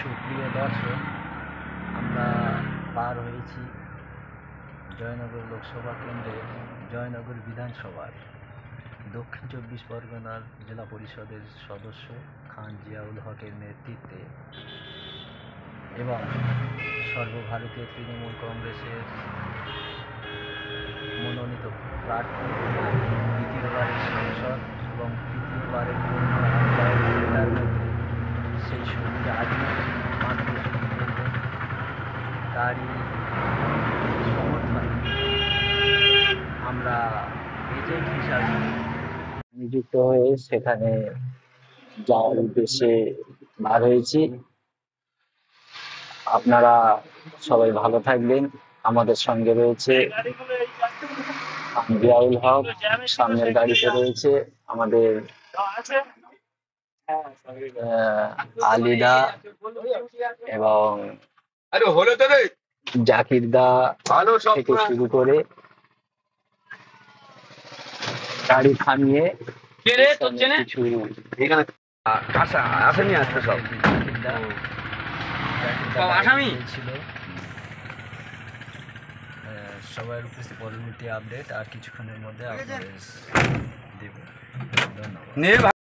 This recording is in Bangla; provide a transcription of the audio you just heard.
সুপ্রিয় দর্শক, আমরা পার হয়েছি জয়নগর লোকসভা কেন্দ্রের জয়নগর বিধানসভার দক্ষিণ 24 পরগনার জেলা পরিষদের সদস্য খান জিয়াউল হকের নেতৃত্বে এবং সর্বভারতীয় তৃণমূল কংগ্রেসের মনোনীত প্রার্থী দ্বিতীয়বারের সাংসদ এবং তৃতীয়বারের নেতার মধ্যে সেই সূর্য আজও মাত্র তারই সমর্থনে আমরা এজেন্ট হিসাবে নিযুক্ত হয়ে সেখানে যাওয়ার উদ্দেশ্যে বার হয়েছি। আপনারা সবাই ভালো থাকবেন। আমাদের সঙ্গে রয়েছে জিয়াউল হক, সামনের গাড়িতে রয়েছে আমাদের আলিদা এবং জাকির দা থেকে শুরু করে গাড়ি থামিয়ে কিছু আসামি আসতে সব আসামি ছিল। সবার উপস্থিত পরবর্তী আপডেট আর কিছুক্ষণের মধ্যে আপনাদের দেব। ধন্যবাদ।